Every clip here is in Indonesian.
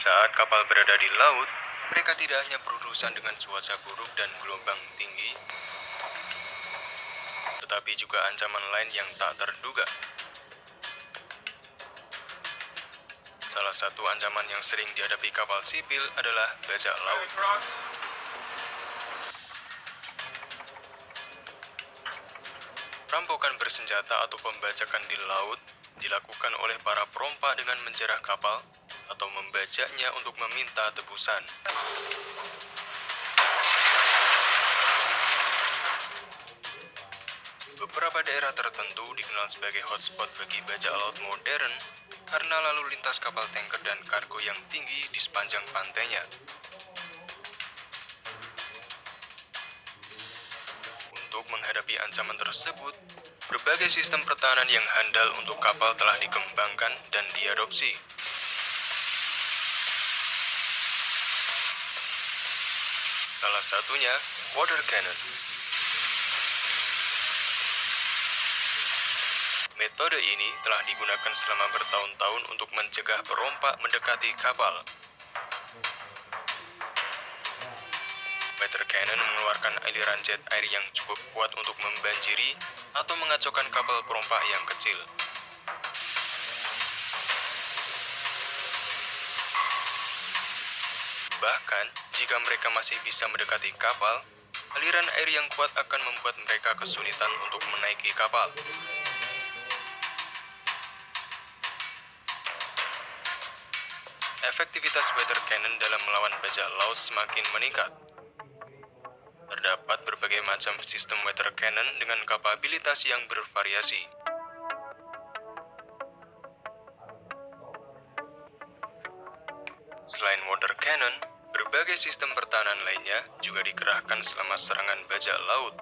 saat kapal berada di laut, mereka tidak hanya berurusan dengan cuaca buruk dan gelombang tinggi, tetapi juga ancaman lain yang tak terduga. Salah satu ancaman yang sering dihadapi kapal sipil adalah bajak laut. Perampokan bersenjata atau pembajakan di laut dilakukan oleh para perompak dengan menjarah kapal atau membajaknya untuk meminta tebusan. Beberapa daerah tertentu dikenal sebagai hotspot bagi bajak laut modern karena lalu lintas kapal tanker dan kargo yang tinggi di sepanjang pantainya. Untuk menghadapi ancaman tersebut, berbagai sistem pertahanan yang handal untuk kapal telah dikembangkan dan diadopsi. Salah satunya, water cannon. Metode ini telah digunakan selama bertahun-tahun untuk mencegah perompak mendekati kapal. Water cannon mengeluarkan aliran jet air yang cukup kuat untuk membanjiri atau mengacaukan kapal perompak yang kecil. Bahkan, jika mereka masih bisa mendekati kapal, aliran air yang kuat akan membuat mereka kesulitan untuk menaiki kapal. Efektivitas water cannon dalam melawan bajak laut semakin meningkat. Terdapat berbagai macam sistem water cannon dengan kapabilitas yang bervariasi. Selain water cannon, berbagai sistem pertahanan lainnya juga dikerahkan selama serangan bajak laut.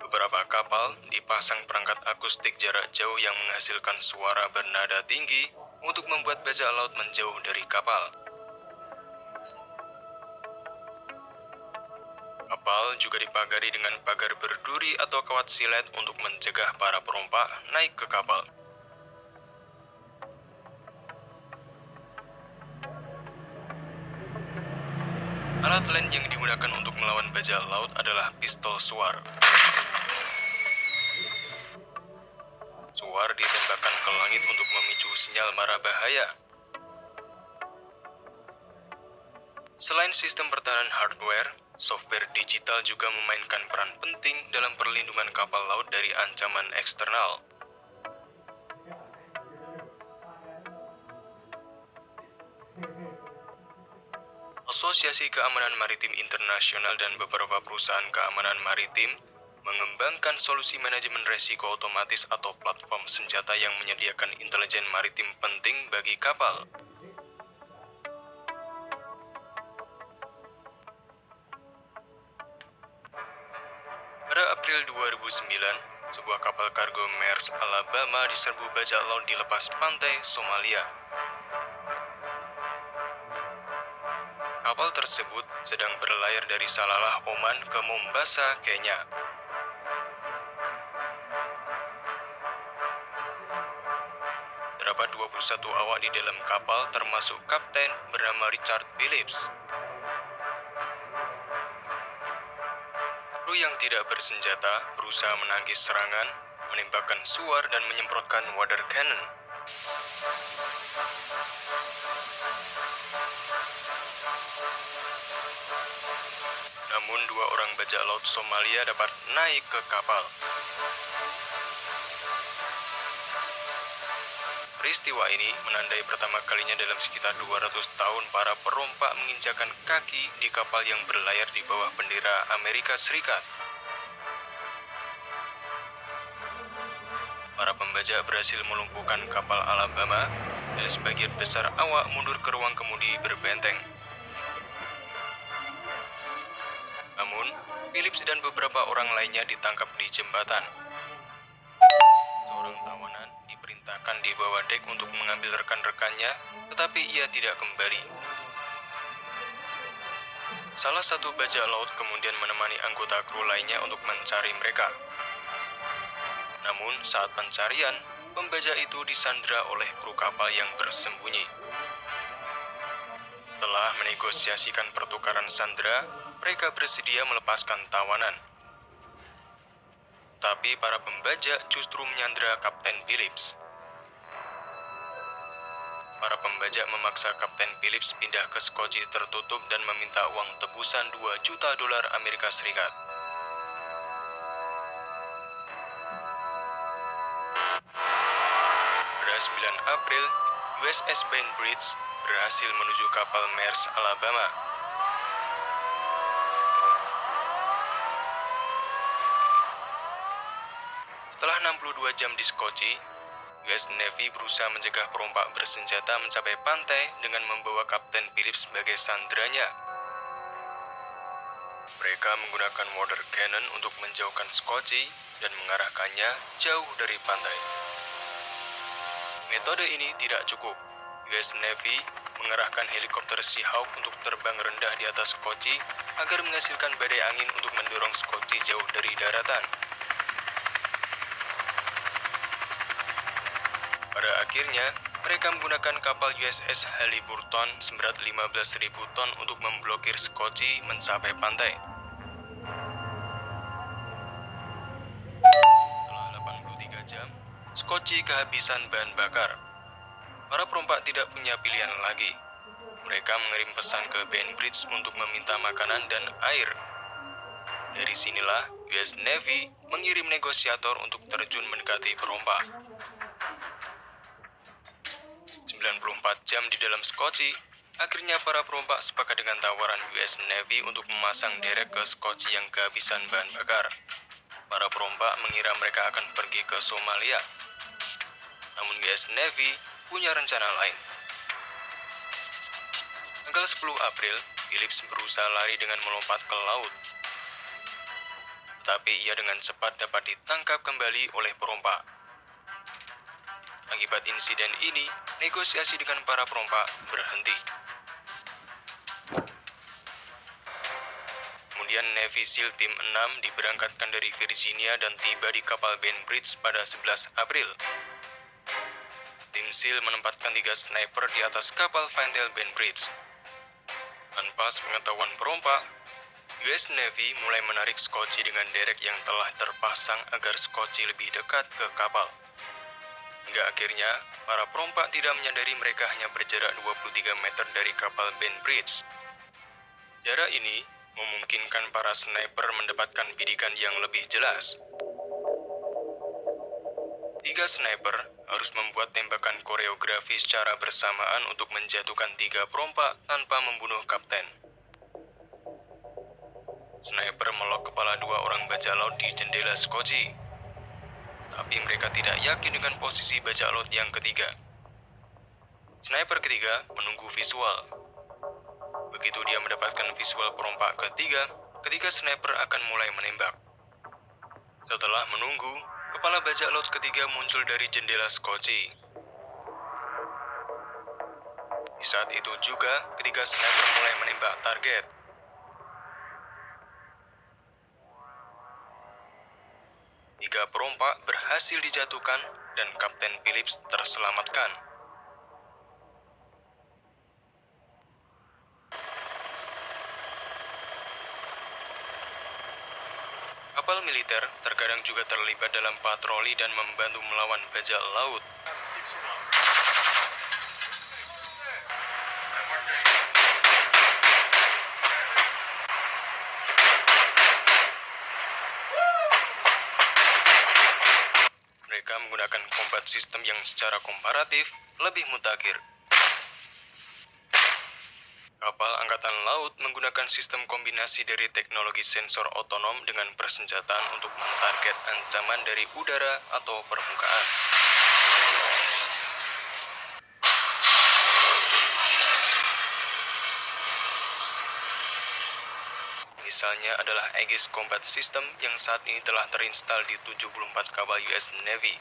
Beberapa kapal dipasang perangkat akustik jarak jauh yang menghasilkan suara bernada tinggi untuk membuat bajak laut menjauh dari kapal. Kapal juga dipagari dengan pagar berduri atau kawat silet untuk mencegah para perompak naik ke kapal. Alat lain yang digunakan untuk melawan bajak laut adalah pistol suar. Suar ditembakkan ke langit untuk memicu sinyal mara bahaya. Selain sistem pertahanan hardware, software digital juga memainkan peran penting dalam perlindungan kapal laut dari ancaman eksternal. Asosiasi Keamanan Maritim Internasional dan beberapa perusahaan keamanan maritim mengembangkan solusi manajemen resiko otomatis atau platform senjata yang menyediakan intelijen maritim penting bagi kapal. Pada April 2009, sebuah kapal kargo Maersk Alabama diserbu bajak laut di lepas pantai Somalia. Kapal tersebut sedang berlayar dari Salalah, Oman ke Mombasa, Kenya. Terdapat 21 awak di dalam kapal termasuk kapten bernama Richard Phillips. Kru yang tidak bersenjata berusaha menangkis serangan, menembakkan suar dan menyemprotkan water cannon. Namun dua orang bajak laut Somalia dapat naik ke kapal. Peristiwa ini menandai pertama kalinya dalam sekitar 200 tahun para perompak menginjakan kaki di kapal yang berlayar di bawah bendera Amerika Serikat. Para pembajak berhasil melumpuhkan kapal Alabama dan sebagian besar awak mundur ke ruang kemudi berbenteng. Namun, Phillips dan beberapa orang lainnya ditangkap di jembatan. Seorang tawanan diperintahkan di bawah dek untuk mengambil rekan-rekannya, tetapi ia tidak kembali. Salah satu bajak laut kemudian menemani anggota kru lainnya untuk mencari mereka. Namun, saat pencarian, pembajak itu disandra oleh kru kapal yang bersembunyi. Setelah menegosiasikan pertukaran sandera, mereka bersedia melepaskan tawanan. Tapi para pembajak justru menyandra Kapten Phillips. Para pembajak memaksa Kapten Phillips pindah ke skoci tertutup dan meminta uang tebusan 2 juta dolar Amerika Serikat. Pada 9 April, USS Bainbridge berhasil menuju kapal Mars Alabama. Setelah 62 jam di Skoci, US Navy berusaha mencegah perompak bersenjata mencapai pantai dengan membawa Kapten Phillips sebagai sandranya. Mereka menggunakan water cannon untuk menjauhkan Skoci dan mengarahkannya jauh dari pantai. Metode ini tidak cukup. US Navy mengerahkan helikopter Seahawk untuk terbang rendah di atas Skoci agar menghasilkan badai angin untuk mendorong Skoci jauh dari daratan. Pada akhirnya, mereka menggunakan kapal USS Haliburton seberat 15.000 ton untuk memblokir Skoci mencapai pantai. Setelah 83 jam, Skoci kehabisan bahan bakar. Para perompak tidak punya pilihan lagi. Mereka mengirim pesan ke Bainbridge untuk meminta makanan dan air. Dari sinilah US Navy mengirim negosiator untuk terjun mendekati perompak. 94 jam di dalam Skoci, akhirnya para perompak sepakat dengan tawaran US Navy untuk memasang derek ke Skoci yang kehabisan bahan bakar. Para perompak mengira mereka akan pergi ke Somalia. Namun US Navy punya rencana lain. Tanggal 10 April, Phillips berusaha lari dengan melompat ke laut. Tapi ia dengan cepat dapat ditangkap kembali oleh perompak. Akibat insiden ini, negosiasi dengan para perompak berhenti. Kemudian Navy SEAL Tim 6 diberangkatkan dari Virginia dan tiba di kapal Bainbridge pada 11 April. Tim SEAL menempatkan 3 sniper di atas kapal Fantail Bainbridge. Tanpa sepengetahuan perompak, US Navy mulai menarik Skoci dengan derek yang telah terpasang agar Skoci lebih dekat ke kapal. Hingga akhirnya, para perompak tidak menyadari mereka hanya berjarak 23 meter dari kapal Bainbridge. Jarak ini memungkinkan para sniper mendapatkan bidikan yang lebih jelas. 3 sniper harus membuat tembakan koreografi secara bersamaan untuk menjatuhkan 3 perompak tanpa membunuh kapten. Sniper melok kepala 2 orang bajak laut di jendela Skoci. Tapi mereka tidak yakin dengan posisi bajak laut yang ketiga. Sniper ketiga menunggu visual. Begitu dia mendapatkan visual perompak ketiga sniper akan mulai menembak. Setelah menunggu, kepala bajak laut ketiga muncul dari jendela Skoci. Di saat itu juga, ketiga sniper mulai menembak target. Tiga perompak berhasil dijatuhkan dan Kapten Phillips terselamatkan. Kapal militer terkadang juga terlibat dalam patroli dan membantu melawan bajak laut. Mereka menggunakan combat system yang secara komparatif lebih mutakhir. Kapal Angkatan Laut menggunakan sistem kombinasi dari teknologi sensor otonom dengan persenjataan untuk mentarget ancaman dari udara atau permukaan. Misalnya adalah Aegis Combat System yang saat ini telah terinstal di 74 kapal US Navy.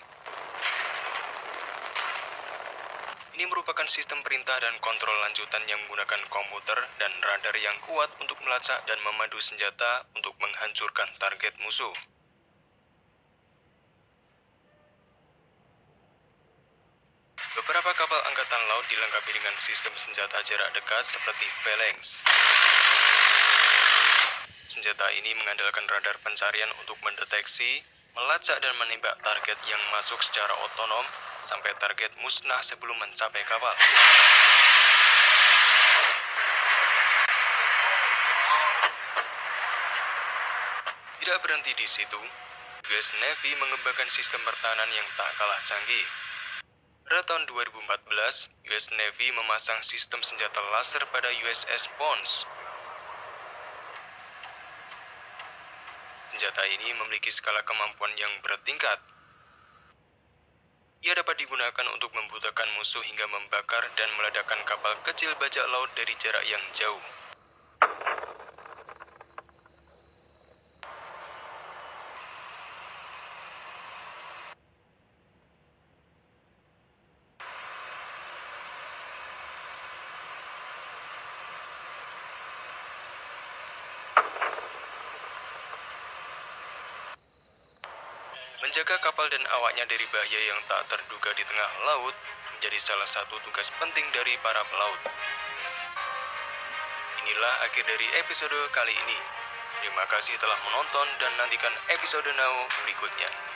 Ini merupakan sistem perintah dan kontrol lanjutan yang menggunakan komputer dan radar yang kuat untuk melacak dan memadu senjata untuk menghancurkan target musuh. Beberapa kapal angkatan laut dilengkapi dengan sistem senjata jarak dekat seperti Phalanx. Senjata ini mengandalkan radar pencarian untuk mendeteksi, melacak dan menembak target yang masuk secara otonom sampai target musnah sebelum mencapai kapal. Tidak berhenti di situ, US Navy mengembangkan sistem pertahanan yang tak kalah canggih. Pada tahun 2014, US Navy memasang sistem senjata laser pada USS Pons. Senjata ini memiliki skala kemampuan yang bertingkat. Ia dapat digunakan untuk membutakan musuh hingga membakar dan meledakkan kapal kecil bajak laut dari jarak yang jauh. Menjaga kapal dan awaknya dari bahaya yang tak terduga di tengah laut menjadi salah satu tugas penting dari para pelaut. Inilah akhir dari episode kali ini. Terima kasih telah menonton dan nantikan episode now berikutnya.